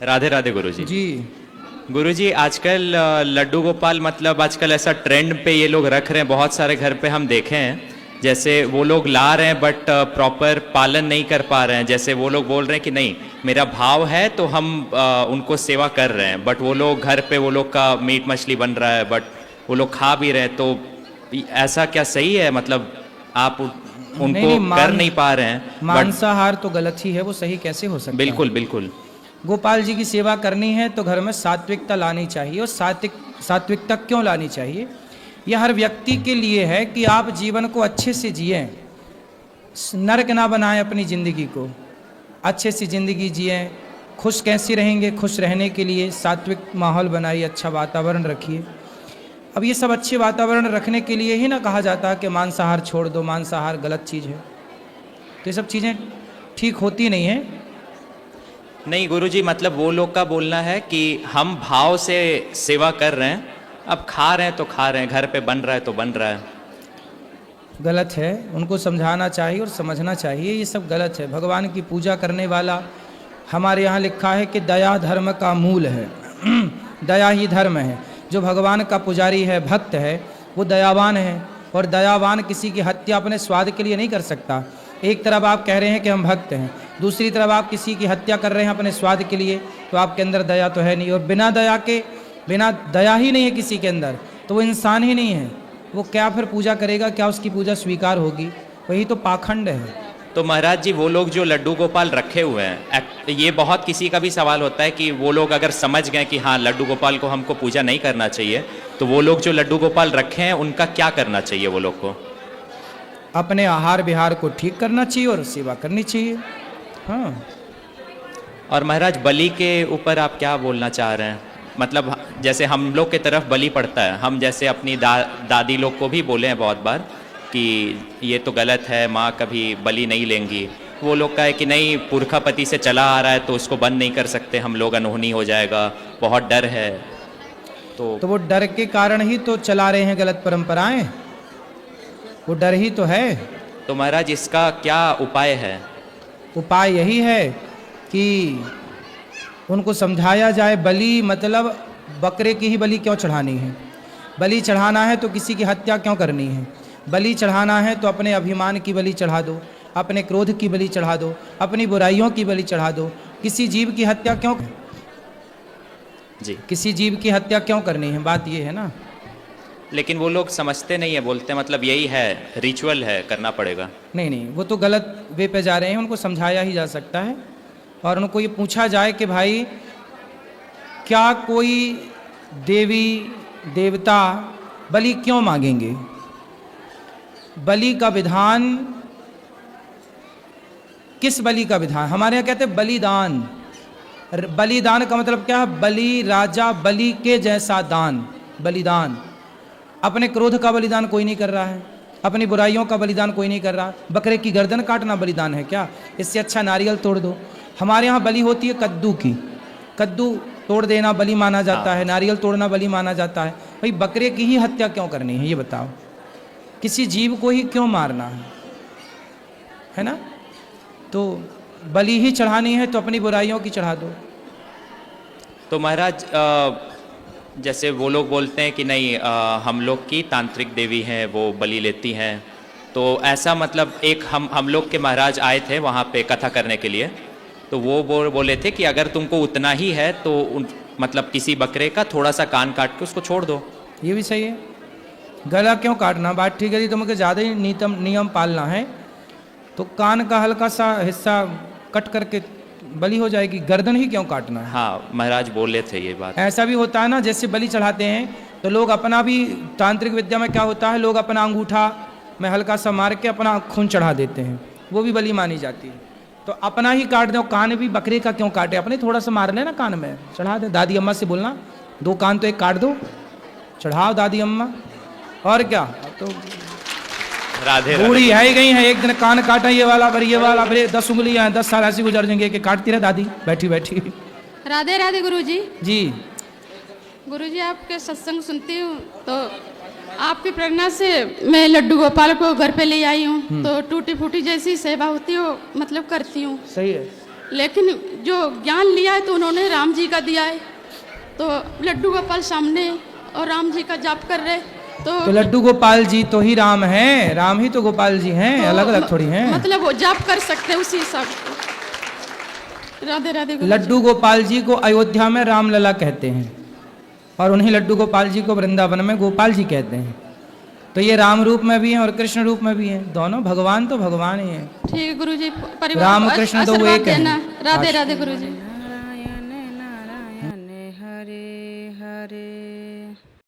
राधे राधे गुरुजी। जी। गुरुजी आजकल लड्डू गोपाल मतलब आजकल ऐसा ट्रेंड पे ये लोग रख रहे हैं, बहुत सारे घर पे हम देखे हैं। जैसे वो लोग ला रहे हैं बट प्रॉपर पालन नहीं कर पा रहे हैं। जैसे वो लोग बोल रहे हैं कि नहीं मेरा भाव है तो हम उनको सेवा कर रहे हैं, बट वो लोग घर पे वो लोग का मीट मछली बन रहा है बट वो लोग खा भी रहे हैं। तो ऐसा क्या सही है? मतलब आप उनको कर नहीं पा रहे हैं। मांसाहार तो गलत ही है, वो सही कैसे हो सकता है? बिल्कुल बिल्कुल। गोपाल जी की सेवा करनी है तो घर में सात्विकता लानी चाहिए। और सात्विकता क्यों लानी चाहिए? यह हर व्यक्ति के लिए है कि आप जीवन को अच्छे से जिएं, नरक ना बनाएं अपनी ज़िंदगी को, अच्छे से ज़िंदगी जिएं। खुश कैसे रहेंगे? खुश रहने के लिए सात्विक माहौल बनाइए, अच्छा वातावरण रखिए। अब ये सब अच्छे वातावरण रखने के लिए ही ना कहा जाता है कि मांसाहार छोड़ दो, मांसाहार गलत चीज़ है। तो ये सब चीज़ें ठीक होती नहीं हैं। नहीं गुरुजी, मतलब वो लोग का बोलना है कि हम भाव से सेवा कर रहे हैं, अब खा रहे हैं तो खा रहे हैं, घर पे बन रहा है तो बन रहा है। गलत है, उनको समझाना चाहिए और समझना चाहिए ये सब गलत है। भगवान की पूजा करने वाला, हमारे यहाँ लिखा है कि दया धर्म का मूल है। दया ही धर्म है। जो भगवान का पुजारी है, भक्त है, वो दयावान है। और दयावान किसी की हत्या अपने स्वाद के लिए नहीं कर सकता। एक तरफ आप कह रहे हैं कि हम भक्त हैं, दूसरी तरफ आप किसी की हत्या कर रहे हैं अपने स्वाद के लिए, तो आपके अंदर दया तो है नहीं। और बिना दया ही नहीं है किसी के अंदर, तो वो इंसान ही नहीं है। वो क्या फिर पूजा करेगा? क्या उसकी पूजा स्वीकार होगी? वही तो पाखंड है। तो महाराज जी वो लोग जो लड्डू गोपाल रखे हुए हैं, ये बहुत किसी का भी सवाल होता है कि वो लोग अगर समझ गए कि हाँ लड्डू गोपाल को हमको पूजा नहीं करना चाहिए, तो वो लोग जो लड्डू गोपाल रखे हैं उनका क्या करना चाहिए? वो लोग को अपने आहार विहार को ठीक करना चाहिए और सेवा करनी चाहिए। हाँ। और महाराज बलि के ऊपर आप क्या बोलना चाह रहे हैं? मतलब जैसे हम लोग के तरफ बलि पड़ता है, हम जैसे अपनी दादी लोग को भी बोले हैं बहुत बार कि ये तो गलत है, माँ कभी बलि नहीं लेंगी। वो लोग का है कि नहीं पुरखापति से चला आ रहा है तो उसको बंद नहीं कर सकते हम लोग, अनहोनी हो जाएगा, बहुत डर है। तो वो डर के कारण ही तो चला रहे हैं गलत परंपराएं, वो डर ही तो है। तो महाराज इसका क्या उपाय है? उपाय यही है कि उनको समझाया जाए, बलि मतलब बकरे की ही बलि क्यों चढ़ानी है? बलि चढ़ाना है तो किसी की हत्या क्यों करनी है? बलि चढ़ाना है तो अपने अभिमान की बलि चढ़ा दो, अपने क्रोध की बलि चढ़ा दो, अपनी बुराइयों की बलि चढ़ा दो। किसी जीव की हत्या क्यों? जी, किसी जीव की हत्या क्यों करनी है? बात ये है ना। लेकिन वो लोग समझते नहीं है, बोलते हैं मतलब यही है, रिचुअल है, करना पड़ेगा। नहीं नहीं, वो तो गलत वे पे जा रहे हैं। उनको समझाया ही जा सकता है और उनको ये पूछा जाए कि भाई क्या कोई देवी देवता बलि क्यों मांगेंगे? बलि का विधान, किस बलि का विधान? हमारे यहाँ कहते हैं बलिदान। बलिदान का मतलब क्या है? बलि, राजा बलि के जैसा दान, बलिदान। अपने क्रोध का बलिदान कोई नहीं कर रहा है, अपनी बुराइयों का बलिदान कोई नहीं कर रहा। बकरे की गर्दन काटना बलिदान है क्या? इससे अच्छा नारियल तोड़ दो। हमारे यहाँ बलि होती है कद्दू की, कद्दू तोड़ देना बलि माना जाता है, नारियल तोड़ना बलि माना जाता है। भाई बकरे की ही हत्या क्यों करनी है ये बताओ? किसी जीव को ही क्यों मारना है ना? तो बलि ही चढ़ानी है तो अपनी बुराइयों की चढ़ा दो। तो महाराज जैसे वो लोग बोलते हैं कि नहीं हम लोग की तांत्रिक देवी हैं, वो बलि लेती हैं, तो ऐसा मतलब एक हम लोग के महाराज आए थे वहाँ पे कथा करने के लिए, तो वो बोले थे कि अगर तुमको उतना ही है तो मतलब किसी बकरे का थोड़ा सा कान काट के उसको छोड़ दो। ये भी सही है। गला क्यों काटना? बात ठीक है, तुमको ज़्यादा ही नियम पालना है तो कान का हल्का सा हिस्सा कट करके बलि हो जाएगी। गर्दन ही क्यों काटना है? हाँ महाराज बोले थे ये बात। ऐसा भी होता है ना, जैसे बलि चढ़ाते हैं तो लोग अपना भी, तांत्रिक विद्या में क्या होता है, लोग अपना अंगूठा में हल्का सा मार के अपना खून चढ़ा देते हैं, वो भी बलि मानी जाती है। तो अपना ही काट दो। कान भी बकरे का क्यों काटे? अपने थोड़ा सा मार लेना कान में, चढ़ा दे। दादी अम्मा से बोलना 2 कान तो एक काट दो, चढ़ाओ दादी अम्मा। और क्या, तो राधे बूढ़ी है ही गई है, एक दिन कान काटा ये वाला, फिर ये वाला, फिर 10 उंगलियां हैं, 10 साल ऐसी गुजर जाएंगे कि काटती रहे दादी बैठी बैठी। राधे राधे गुरुजी। जी गुरुजी, आपके सत्संग सुनती हूँ तो आपकी प्रेरणा से मैं लड्डू गोपाल को घर पे ले आई हूँ, तो टूटी फूटी जैसी सेवा होती हो मतलब करती हूँ। सही है। लेकिन जो ज्ञान लिया है तो उन्होंने राम जी का दिया है। तो लड्डू गोपाल सामने और राम जी का जाप कर रहे तो लड्डू गोपाल जी तो ही राम हैं, राम ही तो गोपाल जी हैं, अलग अलग थोड़ी हैं। मतलब वो जाप कर सकते हैं उसी हिसाब से। राधे राधे गुरुजी। लड्डू गोपाल जी को अयोध्या में रामलला कहते हैं और उन्हीं लड्डू गोपाल जी को वृंदावन में गोपाल जी कहते हैं। तो ये राम रूप में भी हैं और कृष्ण रूप में भी हैं, दोनों भगवान तो भगवान ही हैं। ठीक है गुरुजी, परिवार राम कृष्ण तो वो एक हैं। राधे राधे गुरुजी।